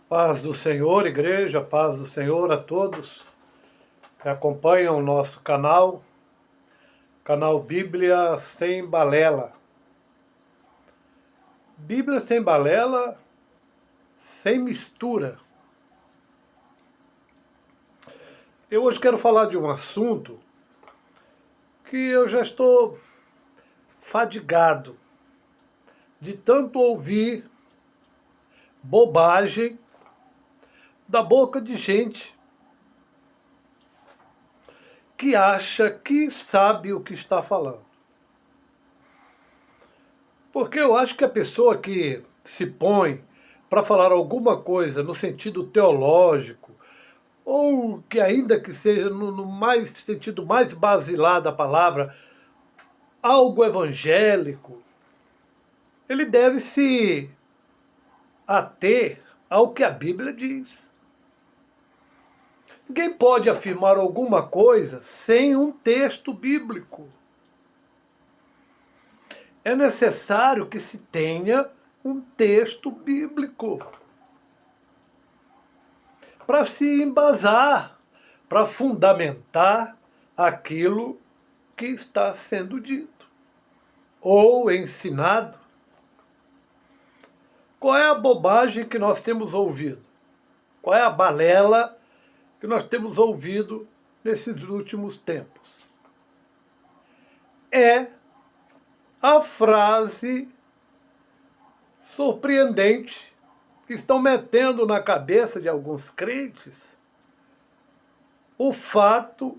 Paz do Senhor, igreja, paz do Senhor a todos que acompanham o nosso canal Bíblia Sem Balela. Bíblia sem balela, sem mistura. Eu hoje quero falar de um assunto que eu já estou fadigado de tanto ouvir bobagem da boca de gente que acha que sabe o que está falando. Porque eu acho que a pessoa que se põe para falar alguma coisa no sentido teológico, ou que ainda que seja no mais sentido mais basilar da palavra, algo evangélico, ele deve se ater ao que a Bíblia diz. Ninguém pode afirmar alguma coisa sem um texto bíblico. É necessário que se tenha um texto bíblico para se embasar, para fundamentar aquilo que está sendo dito ou ensinado. Qual é a bobagem que nós temos ouvido? Qual é a balela que nós temos ouvido nesses últimos tempos? É a frase surpreendente que estão metendo na cabeça de alguns crentes o fato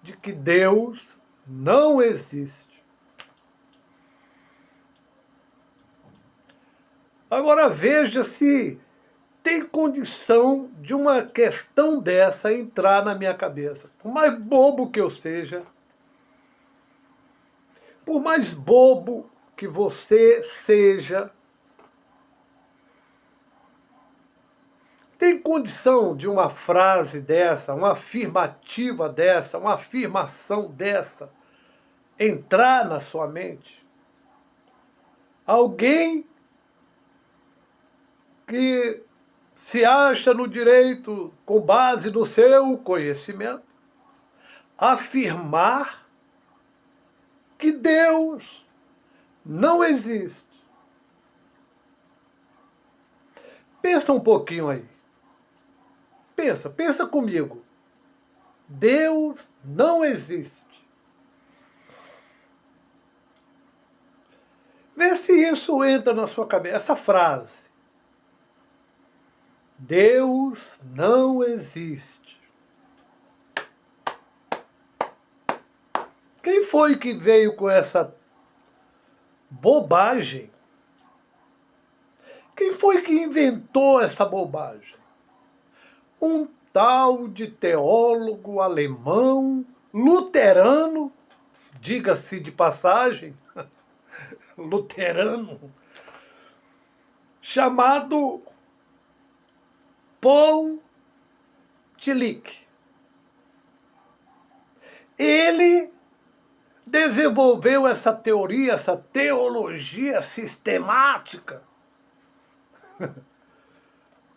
de que Deus não existe. Agora veja se tem condição de uma questão dessa entrar na minha cabeça. Por mais bobo que eu seja, por mais bobo que você seja, tem condição de uma frase dessa, uma afirmativa dessa, uma afirmação dessa entrar na sua mente? Alguém que se acha no direito, com base no seu conhecimento, afirmar que Deus não existe. Pensa um pouquinho aí. Pensa comigo. Deus não existe. Vê se isso entra na sua cabeça, essa frase. Deus não existe. Quem foi que veio com essa bobagem? Quem foi que inventou essa bobagem? Um tal de teólogo alemão, luterano, diga-se de passagem, luterano, chamado Paul Tillich. Ele desenvolveu essa teoria, essa teologia sistemática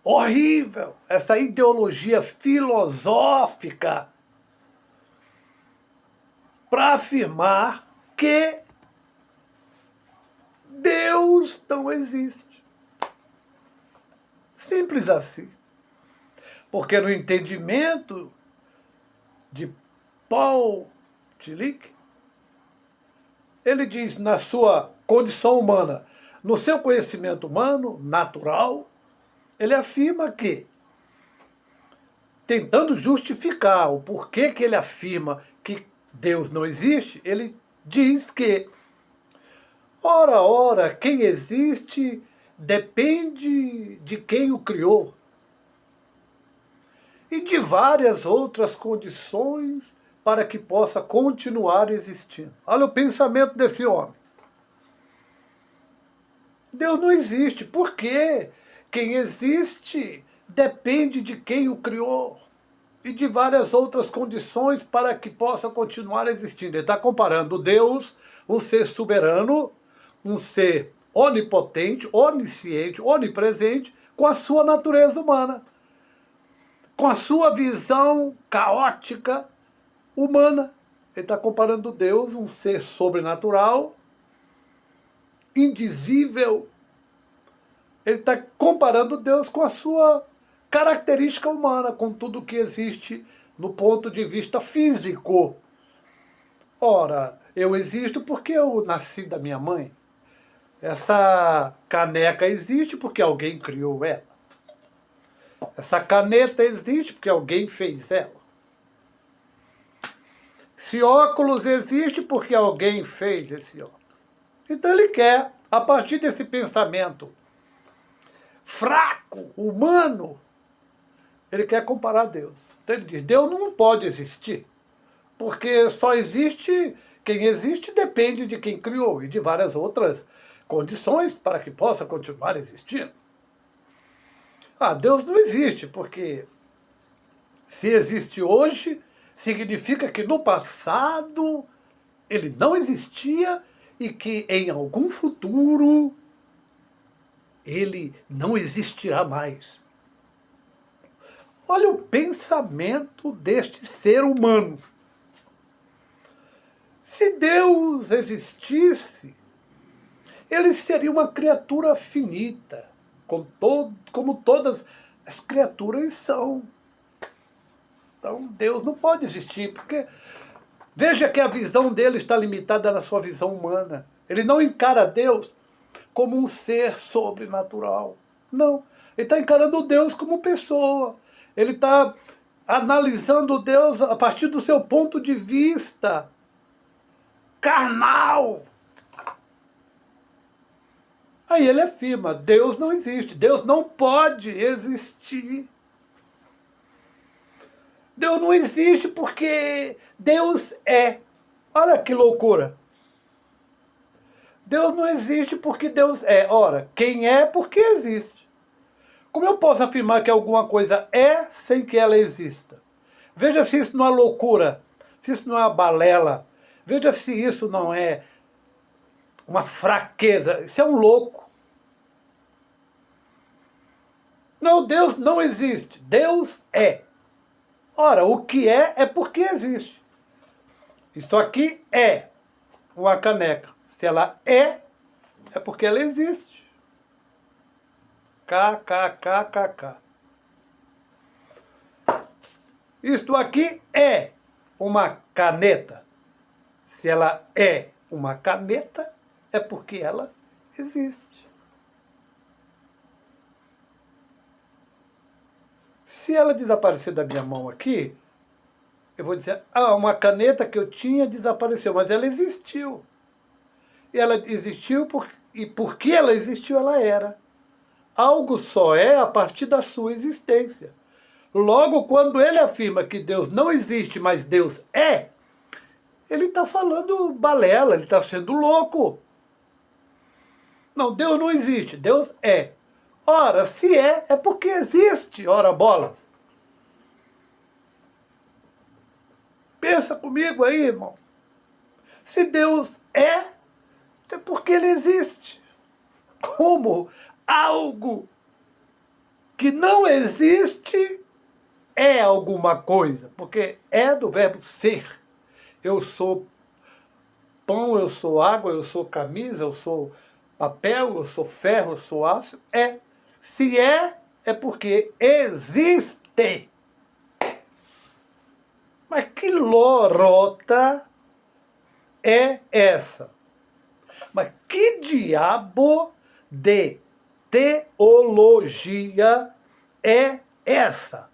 horrível, essa ideologia filosófica, para afirmar que Deus não existe. Simples assim. Porque no entendimento de Paul Tillich, ele diz, na sua condição humana, no seu conhecimento humano, natural, ele afirma que, tentando justificar o porquê que ele afirma que Deus não existe, ele diz que, ora, quem existe depende de quem o criou e de várias outras condições para que possa continuar existindo. Olha o pensamento desse homem. Deus não existe. Por quê? Quem existe depende de quem o criou e de várias outras condições para que possa continuar existindo. Ele está comparando Deus, um ser soberano, um ser onipotente, onisciente, onipresente, com a sua natureza humana, com a sua visão caótica humana. Ele está comparando Deus, um ser sobrenatural, indizível. Ele está comparando Deus com a sua característica humana, com tudo que existe no ponto de vista físico. Ora, eu existo porque eu nasci da minha mãe. Essa caneca existe porque alguém criou ela. Essa caneta existe porque alguém fez ela. Esse óculos existe porque alguém fez esse óculos. Então ele quer, a partir desse pensamento fraco, humano, ele quer comparar a Deus. Então ele diz, Deus não pode existir, porque só existe, quem existe depende de quem criou e de várias outras condições para que possa continuar existindo. Deus não existe, porque se existe hoje, significa que no passado ele não existia e que em algum futuro ele não existirá mais. Olha o pensamento deste ser humano. Se Deus existisse, ele seria uma criatura finita, como todas as criaturas são. Então Deus não pode existir, porque veja que a visão dele está limitada na sua visão humana. Ele não encara Deus como um ser sobrenatural. Não. Ele está encarando Deus como pessoa. Ele está analisando Deus a partir do seu ponto de vista carnal. Aí ele afirma, Deus não existe, Deus não pode existir. Deus não existe porque Deus é. Olha que loucura. Deus não existe porque Deus é. Ora, quem é porque existe. Como eu posso afirmar que alguma coisa é sem que ela exista? Veja se isso não é loucura, se isso não é uma balela. Veja se isso não é uma fraqueza. Isso é um louco. Não, Deus não existe. Deus é. Ora, o que é porque existe. Isso aqui é uma caneca. Se ela é porque ela existe. KKKKK. Isto aqui é uma caneta. Se ela é uma caneta, é porque ela existe. Se ela desaparecer da minha mão aqui, eu vou dizer, uma caneta que eu tinha desapareceu, mas ela existiu. E ela existiu e porque ela existiu, ela era. Algo só é a partir da sua existência. Logo, quando ele afirma que Deus não existe, mas Deus é, ele está falando balela, ele está sendo louco. Não, Deus não existe, Deus é. Ora, se é porque existe, ora bolas. Pensa comigo aí, irmão. Se Deus é porque ele existe. Como algo que não existe é alguma coisa, porque é do verbo ser. Eu sou pão, eu sou água, eu sou camisa, eu sou papel, eu sou ferro, eu sou aço. É. Se é porque existe. Mas que lorota é essa? Mas que diabo de teologia é essa?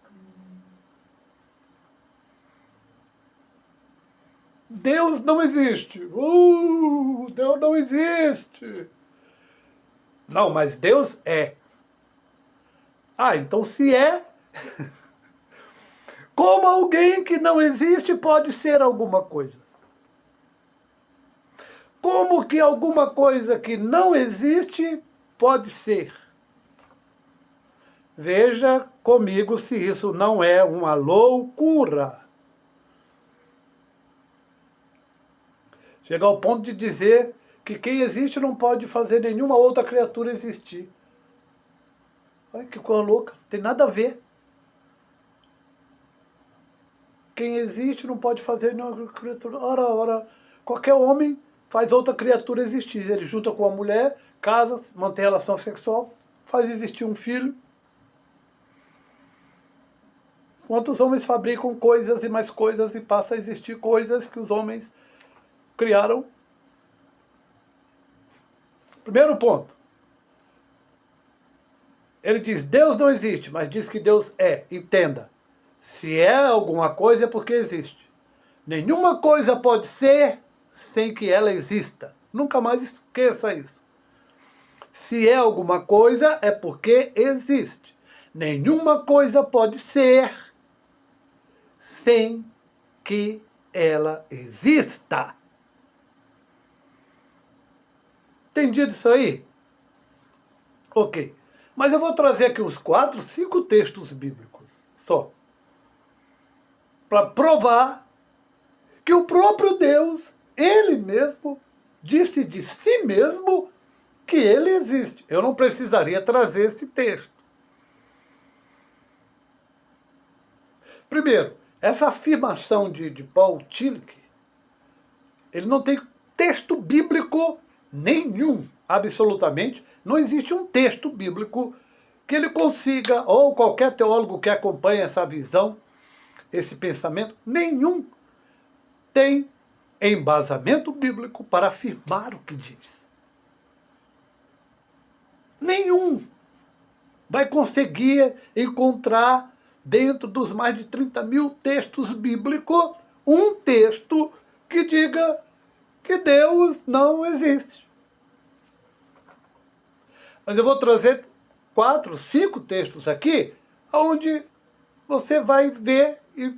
Deus não existe. Deus não existe. Não, mas Deus é. Então se é, como alguém que não existe pode ser alguma coisa? Como que alguma coisa que não existe pode ser? Veja comigo se isso não é uma loucura. Chega ao ponto de dizer que quem existe não pode fazer nenhuma outra criatura existir. Olha que coisa louca, não tem nada a ver. Quem existe não pode fazer nenhuma criatura. Ora, qualquer homem faz outra criatura existir. Ele junta com a mulher, casa, mantém relação sexual, faz existir um filho. Quantos homens fabricam coisas e mais coisas e passa a existir coisas que os homens criaram? Primeiro ponto. Ele diz, Deus não existe, mas diz que Deus é. Entenda. Se é alguma coisa é porque existe. Nenhuma coisa pode ser sem que ela exista. Nunca mais esqueça isso. Se é alguma coisa é porque existe. Nenhuma coisa pode ser sem que ela exista. Entendido isso aí? Ok. Mas eu vou trazer aqui uns 4, 5 textos bíblicos só. Para provar que o próprio Deus, ele mesmo, disse de si mesmo que ele existe. Eu não precisaria trazer esse texto. Primeiro, essa afirmação de Paul Tillich, ele não tem texto bíblico nenhum, absolutamente. Não existe um texto bíblico que ele consiga, ou qualquer teólogo que acompanhe essa visão, esse pensamento, nenhum tem embasamento bíblico para afirmar o que diz. Nenhum vai conseguir encontrar, dentro dos mais de 30 mil textos bíblicos, um texto que diga que Deus não existe. Mas eu vou trazer 4, 5 textos aqui, onde você vai ver e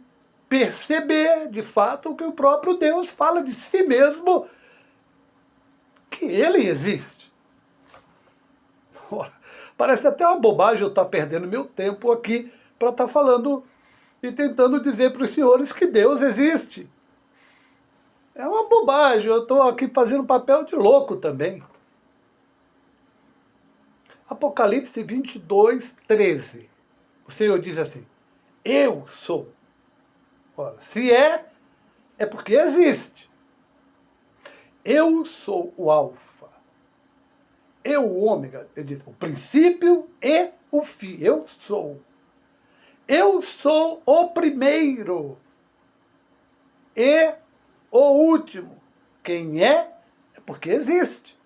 perceber, de fato, que o próprio Deus fala de si mesmo, que ele existe. Ora, parece até uma bobagem eu estar perdendo meu tempo aqui para estar falando e tentando dizer para os senhores que Deus existe. É uma bobagem, eu estou aqui fazendo papel de louco também. Apocalipse 22, 13. O Senhor diz assim, eu sou. Ora, se é porque existe. Eu sou o alfa. Eu, o ômega, ele diz, o princípio e o fim. Eu sou. Eu sou o primeiro e o último. Quem é porque existe.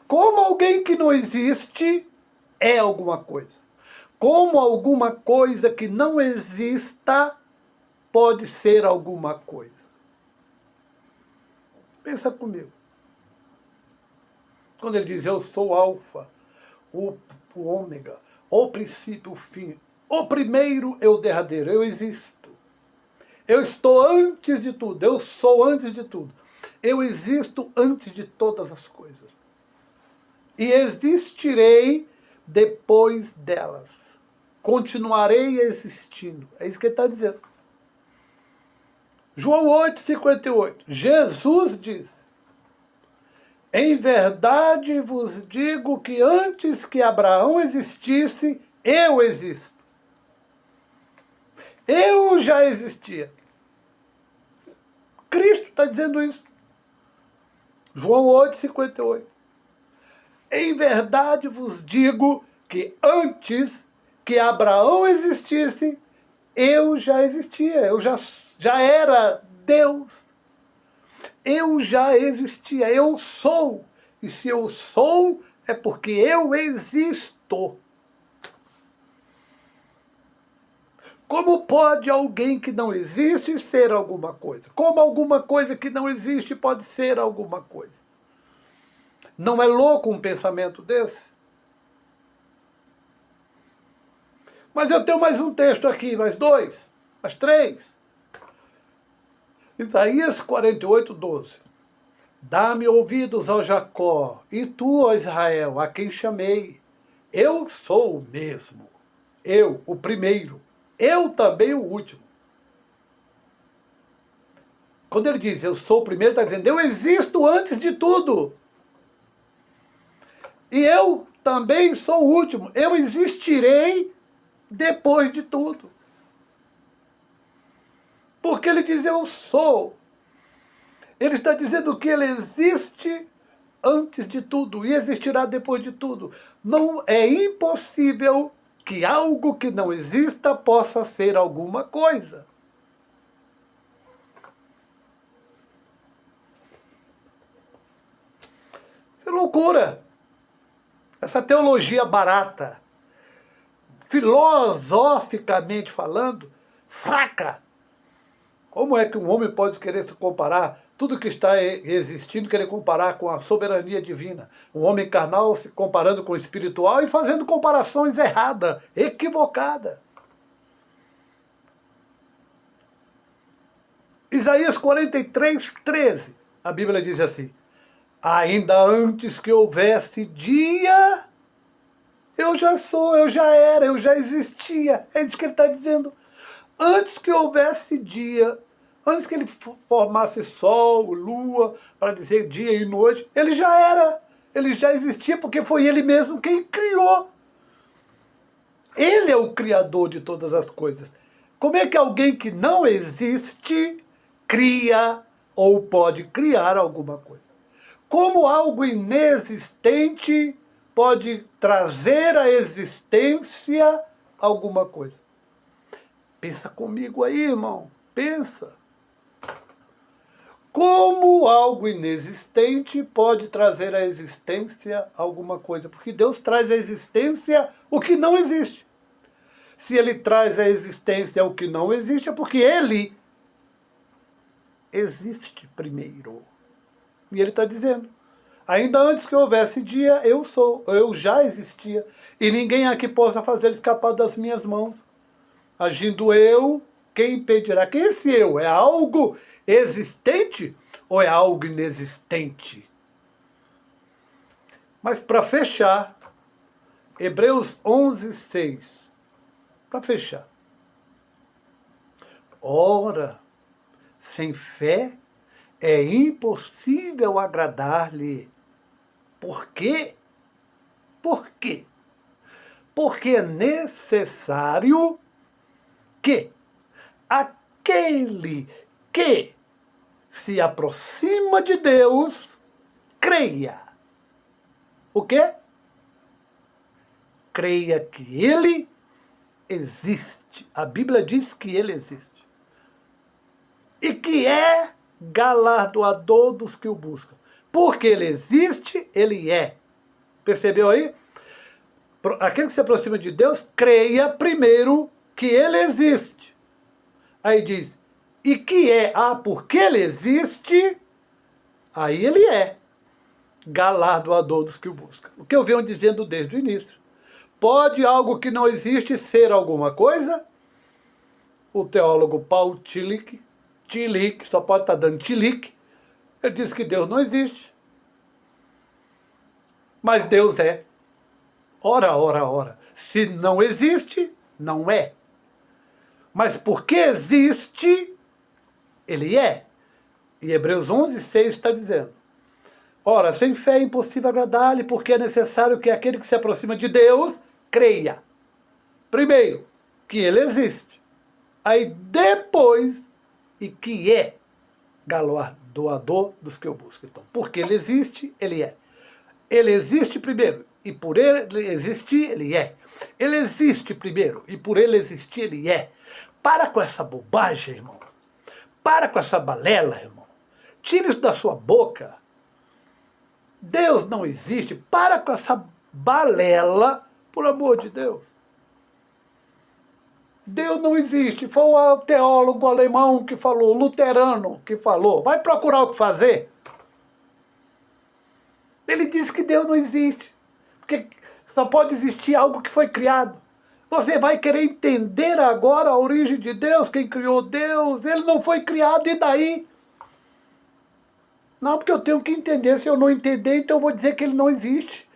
Como alguém que não existe é alguma coisa. Como alguma coisa que não exista pode ser alguma coisa. Pensa comigo. Quando ele diz, eu sou o alfa, o ômega, o princípio, o fim, o primeiro e o derradeiro, eu existo. Eu estou antes de tudo, eu sou antes de tudo. Eu existo antes de todas as coisas. E existirei depois delas. Continuarei existindo. É isso que ele está dizendo. João 8, 58. Jesus diz, em verdade vos digo que antes que Abraão existisse, eu existo. Eu já existia. Cristo está dizendo isso. João 8, 58. Em verdade vos digo que antes que Abraão existisse, eu já existia, eu já era Deus. Eu já existia, eu sou. E se eu sou, é porque eu existo. Como pode alguém que não existe ser alguma coisa? Como alguma coisa que não existe pode ser alguma coisa? Não é louco um pensamento desse? Mas eu tenho mais um texto aqui, mais 2, mais 3. Isaías 48, 12. Dá-me ouvidos, ó Jacó, e tu, ó Israel, a quem chamei. Eu sou o mesmo. Eu, o primeiro. Eu também o último. Quando ele diz eu sou o primeiro, ele está dizendo eu existo antes de tudo. E eu também sou o último. Eu existirei depois de tudo. Porque ele diz eu sou. Ele está dizendo que ele existe antes de tudo e existirá depois de tudo. Não é impossível que algo que não exista possa ser alguma coisa. Isso é loucura. Essa teologia barata, filosoficamente falando, fraca. Como é que um homem pode querer se comparar, tudo que está existindo, querer comparar com a soberania divina? Um homem carnal se comparando com o espiritual e fazendo comparações erradas, equivocadas. Isaías 43, 13, a Bíblia diz assim: ainda antes que houvesse dia, eu já sou, eu já era, eu já existia. É isso que ele está dizendo. Antes que houvesse dia, antes que ele formasse sol, lua, para dizer dia e noite, ele já era, ele já existia, porque foi ele mesmo quem criou. Ele é o criador de todas as coisas. Como é que alguém que não existe cria ou pode criar alguma coisa? Como algo inexistente pode trazer à existência alguma coisa? Pensa comigo aí, irmão. Pensa. Como algo inexistente pode trazer à existência alguma coisa? Porque Deus traz à existência o que não existe. Se ele traz à existência o que não existe, é porque ele existe primeiro. E ele está dizendo: ainda antes que houvesse dia, eu sou, eu já existia, e ninguém aqui possa fazer escapar das minhas mãos. Agindo eu, quem impedirá? Quem é esse eu? É algo existente ou é algo inexistente? Mas para fechar, Hebreus 11, 6. Para fechar. Ora, sem fé é impossível agradar-lhe. Por quê? Por quê? Porque é necessário que aquele que se aproxima de Deus creia. O quê? Creia que ele existe. A Bíblia diz que ele existe. E que é galardoador dos que o buscam. Porque ele existe, ele é. Percebeu aí? Aquele que se aproxima de Deus, creia primeiro que ele existe. Aí diz, e que é, porque ele existe, aí ele é galardoador dos que o buscam. O que eu venho dizendo desde o início. Pode algo que não existe ser alguma coisa? O teólogo Paul Tillich, só pode estar dando Tillich, ele diz que Deus não existe. Mas Deus é. Ora, ora, ora. Se não existe, não é. Mas porque existe, ele é. E Hebreus 11, 6 está dizendo: ora, sem fé é impossível agradar-lhe, porque é necessário que aquele que se aproxima de Deus creia. Primeiro, que ele existe. Aí depois, e que é galardoador dos que o buscam. Então, porque ele existe, ele é. Ele existe primeiro, e por ele existir, ele é. Ele existe primeiro, e por ele existir, ele é. Para com essa bobagem, irmão. Para com essa balela, irmão. Tire isso da sua boca. Deus não existe. Para com essa balela, por amor de Deus. Deus não existe. Foi o teólogo alemão que falou, luterano que falou. Vai procurar o que fazer. Ele disse que Deus não existe. Porque só pode existir algo que foi criado. Você vai querer entender agora a origem de Deus, quem criou Deus. Ele não foi criado, e daí? Não, porque eu tenho que entender. Se eu não entender, então eu vou dizer que ele não existe.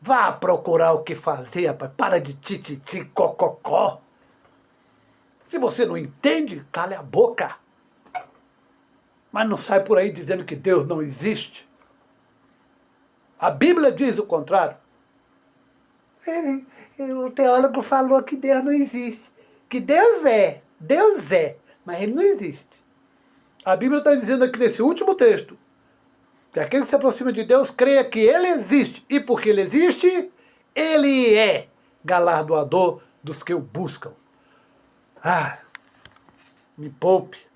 Vá procurar o que fazer, rapaz. Para de tititi, cococó. Se você não entende, cale a boca. mas não sai por aí dizendo que Deus não existe. A Bíblia diz o contrário. O teólogo falou que Deus não existe. Que Deus é, mas ele não existe. A Bíblia está dizendo aqui nesse último texto que aquele que se aproxima de Deus creia que ele existe. E porque ele existe, ele é galardoador dos que o buscam. Ah, me poupe.